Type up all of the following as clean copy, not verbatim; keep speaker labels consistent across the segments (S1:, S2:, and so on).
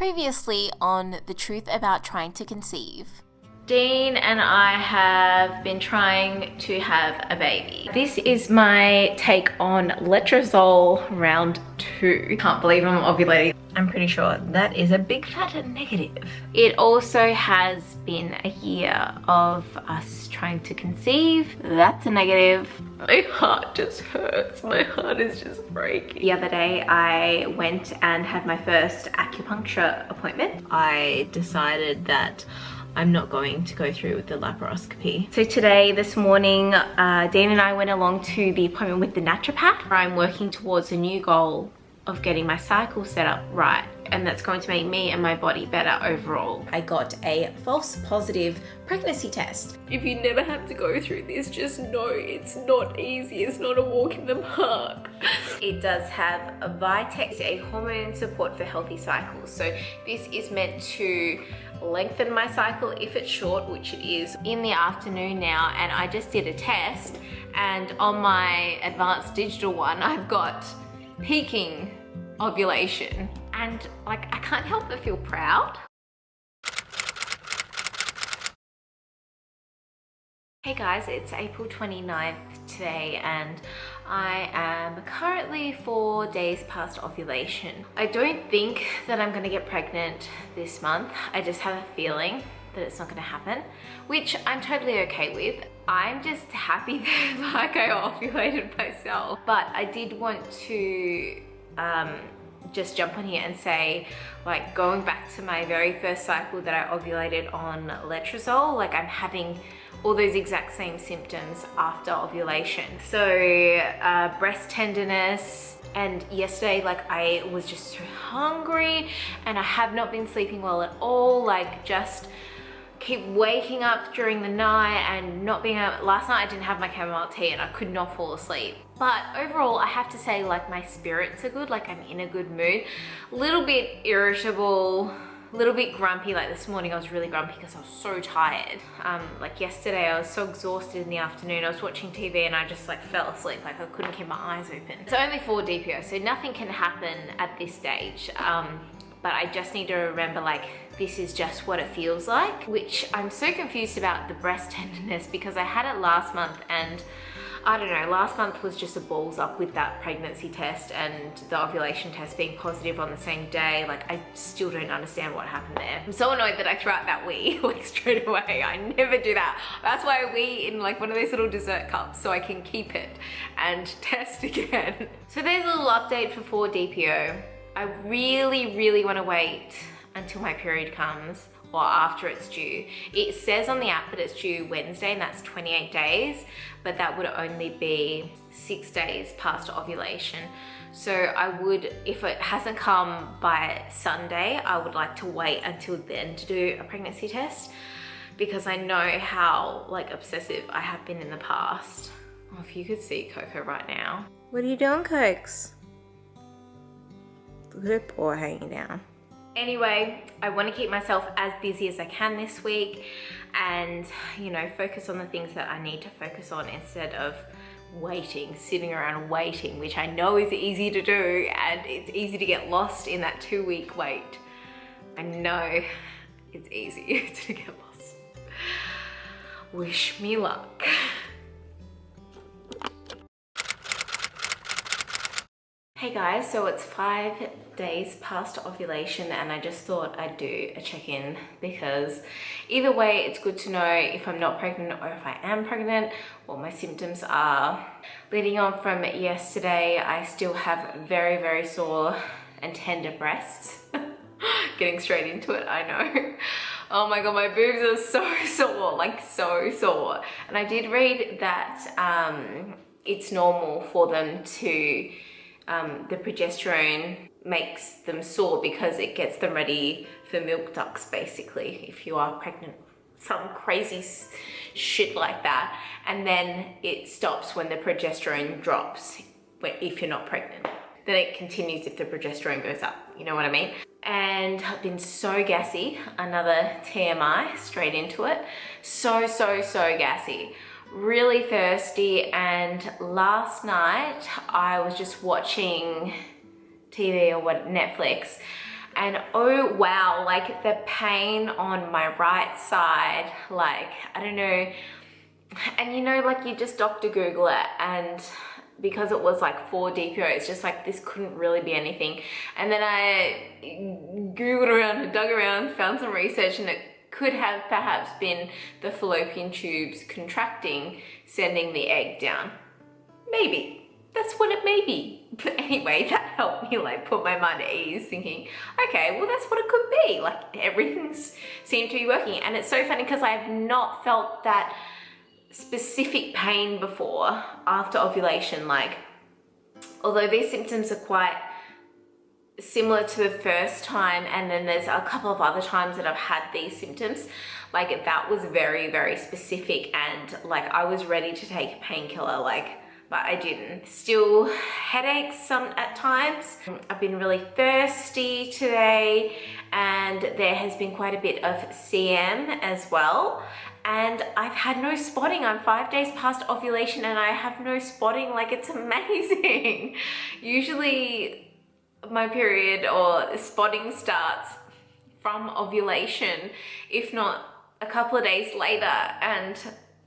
S1: Previously on The Truth About Trying to Conceive.
S2: Dean and I have been trying to have a baby. This is my take on letrozole round 2. Can't believe I'm ovulating. I'm pretty sure that is a big fat negative. It also has been a year of us trying to conceive. That's a negative. My heart just hurts. My heart is just breaking. The other day I went and had my first acupuncture appointment. I decided that I'm not going to go through with the laparoscopy. So today, this morning, Dean and I went along to the appointment with the naturopath, where I'm working towards a new goal of getting my cycle set up right, and that's going to make me and my body better overall.
S1: I got a false positive pregnancy test.
S2: If you never have to go through this, just know it's not easy. It's not a walk in the park. It does have a Vitex, a hormone support for healthy cycles. So this is meant to lengthen my cycle if it's short, which it is in the afternoon now. And I just did a test, and on my advanced digital one, I've got peaking ovulation, and like I can't help but feel proud. Hey guys, it's April 29th today, and I am currently 4 days past ovulation. I don't think that I'm gonna get pregnant this month. I just have a feeling that it's not gonna happen, which I'm totally okay with. I'm just happy that like I ovulated myself. But I did want to just jump on here and say, like, going back to my very first cycle that I ovulated on letrozole, like I'm having all those exact same symptoms after ovulation. So breast tenderness, and yesterday like I was just so hungry and I have not been sleeping well at all, like just keep waking up during the night and not being able. Last night I didn't have my chamomile tea and I could not fall asleep. But overall I have to say, like, my spirits are good, like I'm in a good mood. A little bit irritable, a little bit grumpy. Like this morning I was really grumpy because I was so tired. Like yesterday I was so exhausted in the afternoon. I was watching TV and I just like fell asleep, like I couldn't keep my eyes open. It's only 4 DPO, so nothing can happen at this stage. But I just need to remember, like, this is just what it feels like, which I'm so confused about the breast tenderness because I had it last month, and I don't know, last month was just a balls up with that pregnancy test and the ovulation test being positive on the same day. Like, I still don't understand what happened there. I'm so annoyed that I threw out that wee like straight away. I never do that. That's why I wee in like one of those little dessert cups so I can keep it and test again. So there's a little update for 4 DPO. I really want to wait until my period comes, or after it's due. It says on the app that it's due Wednesday, and that's 28 days, but that would only be 6 days past ovulation. So I would, if it hasn't come by Sunday, I would like to wait until then to do a pregnancy test, because I know how like obsessive I have been in the past. Oh, if you could see Coco right now. What are you doing, Cokes? Look at her paw hanging down. Anyway, I want to keep myself as busy as I can this week and, you know, focus on the things that I need to focus on instead of waiting, sitting around waiting, which I know is easy to do, and it's easy to get lost in that 2-week wait. I know it's easy to get lost. Wish me luck. Hey guys, so it's 5 days past ovulation, and I just thought I'd do a check-in because either way it's good to know if I'm not pregnant or if I am pregnant, what my symptoms are. Leading on from yesterday, I still have very sore and tender breasts. Getting straight into it, I know. Oh my god, my boobs are so sore, like so sore. And I did read that it's normal for them to the progesterone makes them sore because it gets them ready for milk ducts, basically, if you are pregnant, some crazy shit like that. And then it stops when the progesterone drops, if you're not pregnant. Then it continues if the progesterone goes up, you know what I mean? And I've been so gassy, another TMI, straight into it. So gassy. Really thirsty, and last night I was just watching TV or Netflix, and oh wow, like the pain on my right side, like, I don't know. And you know, like you just Dr. Google it, and because it was like 4 DPO, it's just like, this couldn't really be anything. And then I Googled around and dug around, found some research, and it could have perhaps been the fallopian tubes contracting, sending the egg down. Maybe. That's what it may be. But anyway, that helped me like put my mind at ease, thinking, okay, well that's what it could be. Like everything's seemed to be working. And it's so funny because I have not felt that specific pain before after ovulation. Like, although these symptoms are quite similar to the first time, and then there's a couple of other times that I've had these symptoms, like that was very, very specific, and like I was ready to take a painkiller, like, but I didn't. Still headaches some at times. I've been really thirsty today, and there has been quite a bit of CM as well. And I've had no spotting. I'm 5 days past ovulation and I have no spotting. Like, it's amazing. Usually my period or spotting starts from ovulation, if not a couple of days later, and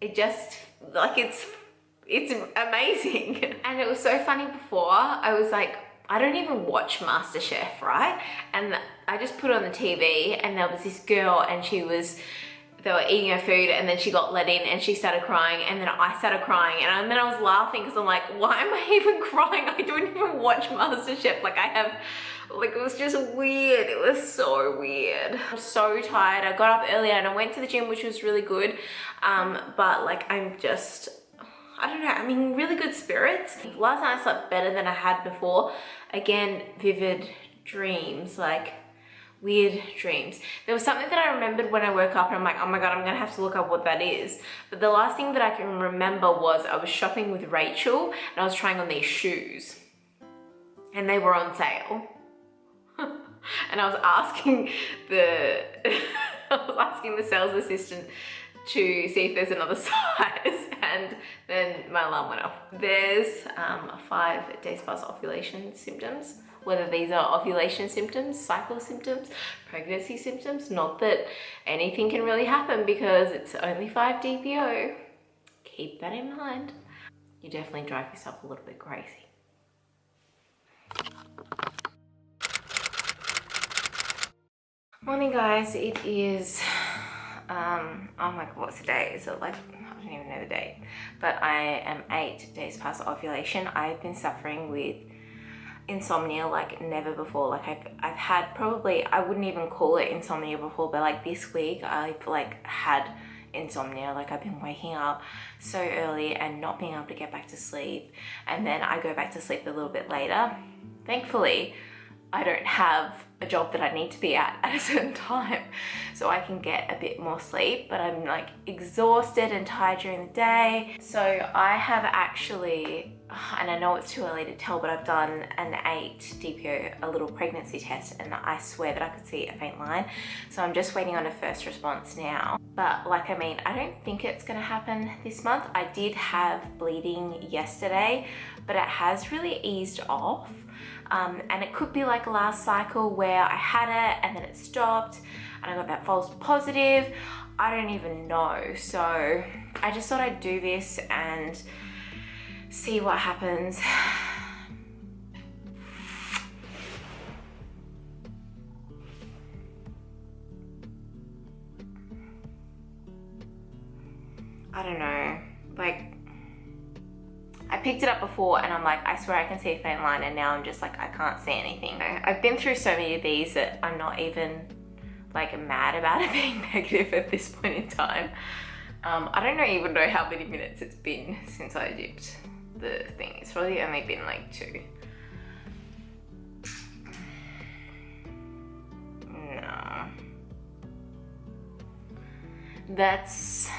S2: it just, like, it's amazing. And it was so funny before, I was like, I don't even watch MasterChef, right? And I just put it on the TV, and there was this girl, and they were eating her food, and then she got let in and she started crying, and then I started crying, and then I was laughing because I'm like, why am I even crying? I don't even watch MasterChef. Like, it was just weird. It was so weird. I'm so tired. I got up earlier and I went to the gym, which was really good. But like, I don't know, I'm in really good spirits. Last night I slept better than I had before. Again, vivid dreams, like weird dreams. There was something that I remembered when I woke up, and I'm like, oh my God, I'm gonna have to look up what that is. But the last thing that I can remember was I was shopping with Rachel and I was trying on these shoes and they were on sale. And I was asking the sales assistant to see if there's another size, and then my alarm went off. There's 5 days past ovulation symptoms. Whether these are ovulation symptoms, cycle symptoms, pregnancy symptoms, not that anything can really happen because it's only 5 DPO. Keep that in mind. You definitely drive yourself a little bit crazy. Morning guys, it is, oh my God, what's the day? Is it like, I don't even know the date, but I am 8 days past ovulation. I've been suffering with insomnia like never before. Like I've had probably, I wouldn't even call it insomnia before, but like this week I've like had insomnia. Like I've been waking up so early and not being able to get back to sleep, and then I go back to sleep a little bit later. Thankfully I don't have a job that I need to be at a certain time, so I can get a bit more sleep, but I'm like exhausted and tired during the day. So I have actually, and I know it's too early to tell, but I've done an 8 DPO, a little pregnancy test, and I swear that I could see a faint line. So I'm just waiting on a first response now. But like, I mean, I don't think it's gonna happen this month. I did have bleeding yesterday, but it has really eased off. And it could be like last cycle where I had it and then it stopped and I got that false positive. I don't even know. So I just thought I'd do this and see what happens. I don't know, like, I picked it up before and I'm like, I swear I can see a faint line, and now I'm just like, I can't see anything. I've been through so many of these that I'm not even like mad about it being negative at this point in time. I don't even know how many minutes it's been since I dipped the thing. It's probably only been like 2. No. That's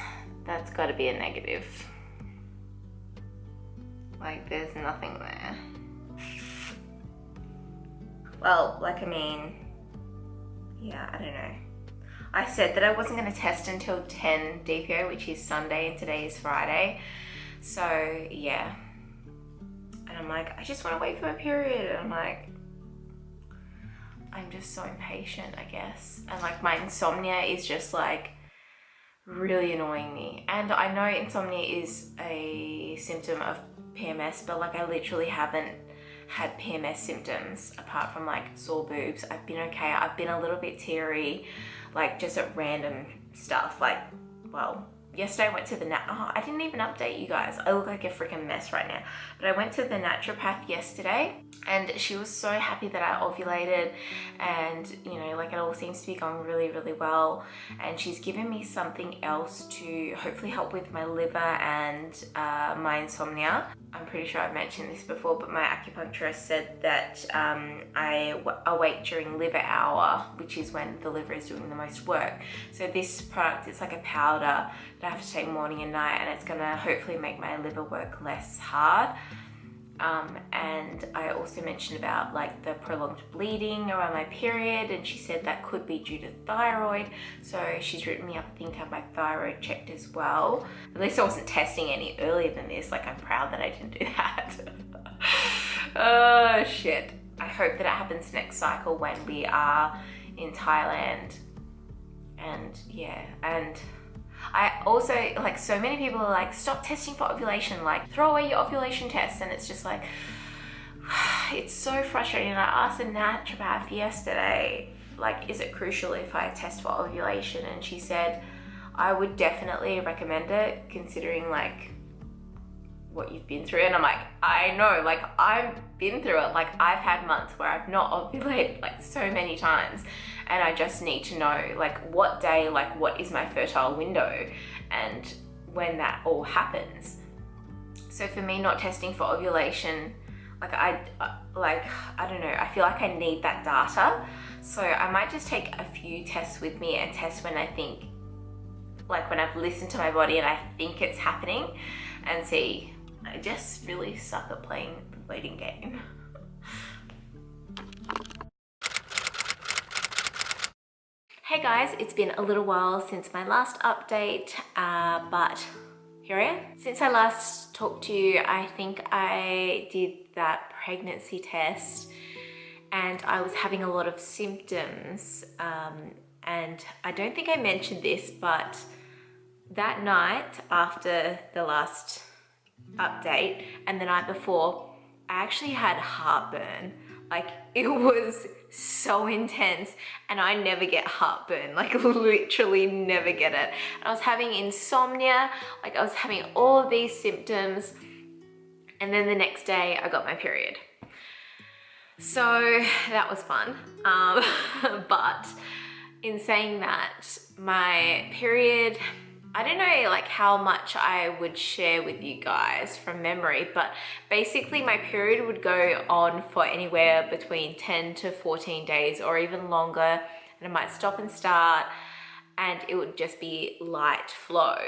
S2: gotta be a negative. Like, there's nothing there. Well, like, I mean, yeah, I don't know. I said that I wasn't gonna test until 10 DPO, which is Sunday, and today is Friday. So, yeah. And I'm like, I just wanna wait for my period. And I'm like, I'm just so impatient, I guess. And like my insomnia is just like really annoying me. And I know insomnia is a symptom of PMS, but like I literally haven't had PMS symptoms apart from like sore boobs. I've been okay. I've been a little bit teary, like just at random stuff. Like, well, yesterday I went to the I didn't even update you guys. I look like a freaking mess right now. But I went to the naturopath yesterday and she was so happy that I ovulated, and you know, like it all seems to be going really, really well. And she's given me something else to hopefully help with my liver and my insomnia. I'm pretty sure I've mentioned this before, but my acupuncturist said that I awake during liver hour, which is when the liver is doing the most work. So this product, it's like a powder that I have to take morning and night, and it's gonna hopefully make my liver work less hard. And I also mentioned about like the prolonged bleeding around my period, and she said that could be due to thyroid. So she's written me up a thing to have my thyroid checked as well. At least I wasn't testing any earlier than this. Like I'm proud that I didn't do that. Oh shit. I hope that it happens next cycle when we are in Thailand. And yeah, and I also, like, so many people are like, stop testing for ovulation, like throw away your ovulation test. And it's just like, it's so frustrating. I asked a naturopath yesterday, like, is it crucial if I test for ovulation? And she said, I would definitely recommend it considering like what you've been through. And I'm like, I know, like I've been through it. Like I've had months where I've not ovulated like so many times, and I just need to know like what day, like what is my fertile window and when that all happens. So for me, not testing for ovulation, like I don't know, I feel like I need that data. So I might just take a few tests with me and test when I think, like when I've listened to my body and I think it's happening, and see. I just really suck at playing the waiting game. Hey guys, it's been a little while since my last update, but here I am. Since I last talked to you, I think I did that pregnancy test and I was having a lot of symptoms, and I don't think I mentioned this, but that night after the last update and the night before, I actually had heartburn. Like it was so intense, and I never get heartburn, like literally never get it. And I was having insomnia, like I was having all of these symptoms, and then the next day I got my period. So that was fun. But in saying that, my period, I don't know like how much I would share with you guys from memory, but basically my period would go on for anywhere between 10 to 14 days or even longer, and it might stop and start, and it would just be light flow.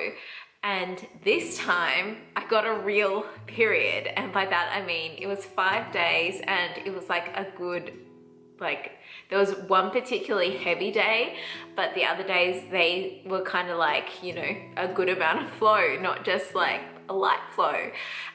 S2: And this time I got a real period, and by that I mean it was 5 days, and it was like a good, like there was one particularly heavy day, but the other days they were kind of like, you know, a good amount of flow, not just like a light flow.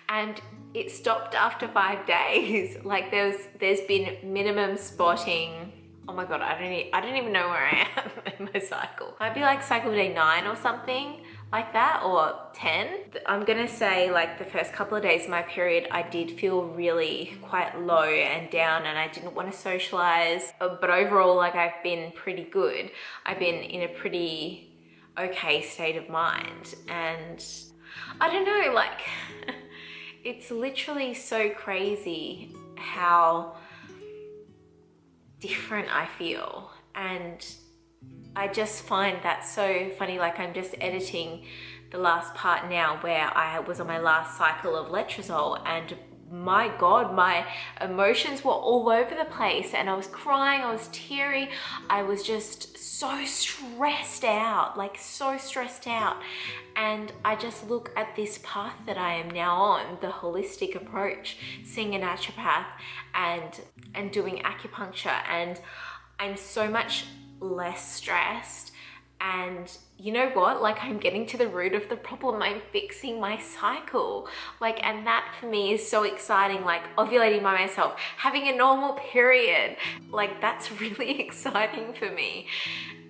S2: And it stopped after 5 days. Like there's been minimum spotting. Oh my God, I don't even know where I am in my cycle. Might be like cycle day 9 or something like that, or 10. I'm gonna say like the first couple of days of my period, I did feel really quite low and down, and I didn't want to socialize. But overall, like I've been pretty good. I've been in a pretty okay state of mind. And I don't know, like it's literally so crazy how different I feel. And I just find that so funny. Like I'm just editing the last part now where I was on my last cycle of letrozole, and my God, my emotions were all over the place, and I was crying, I was teary, I was just so stressed out, like so stressed out. And I just look at this path that I am now on, the holistic approach, seeing a naturopath and doing acupuncture, and I'm so much less stressed, And you know what? Like, I'm getting to the root of the problem. I'm fixing my cycle. Like, and that for me is so exciting. Like, ovulating by myself, having a normal period. Like, that's really exciting for me.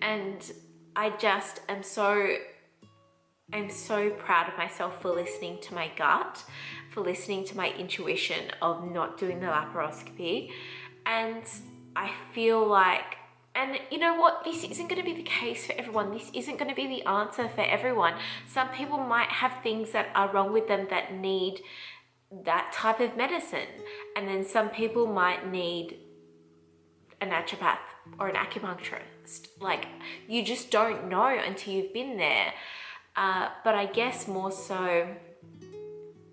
S2: And I just am so proud of myself for listening to my gut, for listening to my intuition of not doing the laparoscopy. And I feel like, and you know what, this isn't going to be the case for everyone. This isn't going to be the answer for everyone. Some people might have things that are wrong with them that need that type of medicine. And then some people might need a naturopath or an acupuncturist. Like, you just don't know until you've been there. But I guess more so,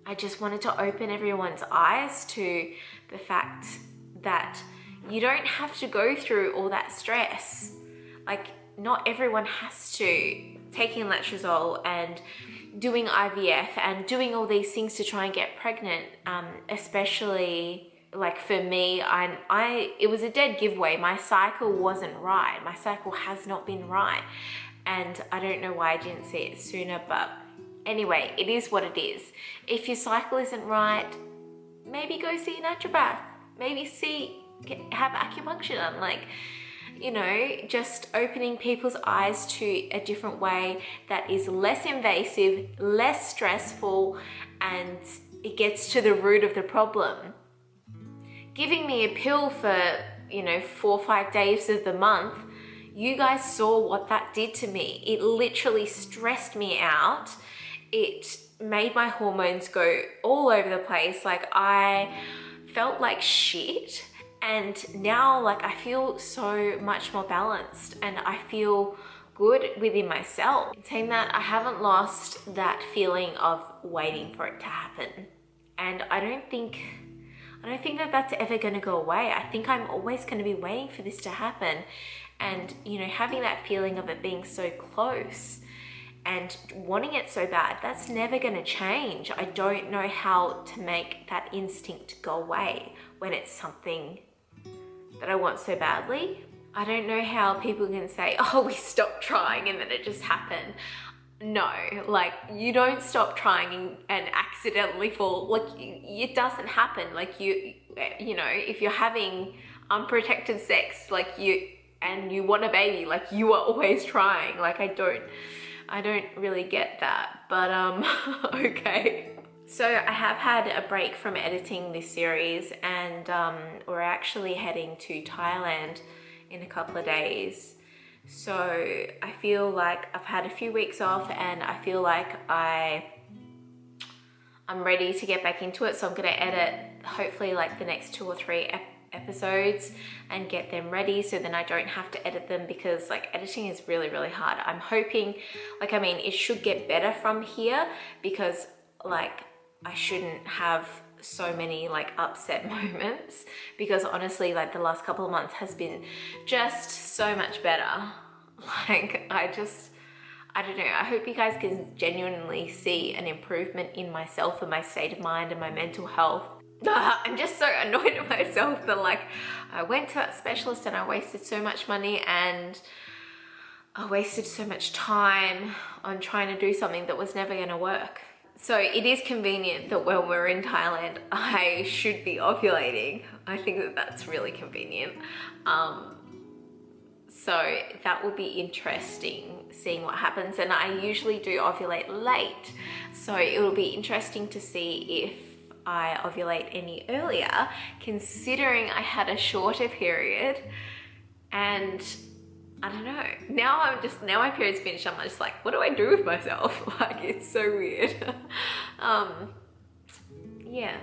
S2: I just wanted to open everyone's eyes to the fact that you don't have to go through all that stress. Like, not everyone has to. Taking letrozole and doing IVF and doing all these things to try and get pregnant, especially like for me, it was a dead giveaway. My cycle wasn't right. My cycle has not been right. And I don't know why I didn't see it sooner, but anyway, it is what it is. If your cycle isn't right, maybe go see a naturopath. Maybe have acupuncture done. Like, you know, just opening people's eyes to a different way that is less invasive, less stressful, and it gets to the root of the problem. Giving me a pill for, 4 or 5 days of the month, you guys saw what that did to me. It literally stressed me out. It made my hormones go all over the place. Like, I felt like shit. And now, like, I feel so much more balanced and I feel good within myself. In saying that, I haven't lost that feeling of waiting for it to happen. And I don't think that that's ever going to go away. I think I'm always going to be waiting for this to happen. And, having that feeling of it being so close and wanting it so bad, that's never going to change. I don't know how to make that instinct go away when it's something that I want so badly. I don't know how people can say, oh, we stopped trying and then it just happened. No, like, you don't stop trying and accidentally fall. Like, it doesn't happen. Like, if you're having unprotected sex, like, and you want a baby, like, you are always trying. Like, I don't really get that, but okay. So I have had a break from editing this series, and we're actually heading to Thailand in a couple of days. So I feel like I've had a few weeks off and I feel like I'm ready to get back into it. So I'm gonna edit hopefully like the next 2 or 3 episodes and get them ready, so then I don't have to edit them, because like editing is really, really hard. I'm hoping, it should get better from here, because like I shouldn't have so many like upset moments, because honestly, like the last couple of months has been just so much better. Like, I don't know, I hope you guys can genuinely see an improvement in myself and my state of mind and my mental health. I'm just so annoyed at myself that like I went to that specialist and I wasted so much money and I wasted so much time on trying to do something that was never going to work. So it is convenient that when we're in Thailand, I should be ovulating. I think that that's really convenient. So that will be interesting, seeing what happens. And I usually do ovulate late. So it will be interesting to see if I ovulate any earlier, considering I had a shorter period. And I don't know, now my period's finished, I'm just like, what do I do with myself? Like, it's so weird. Yeah.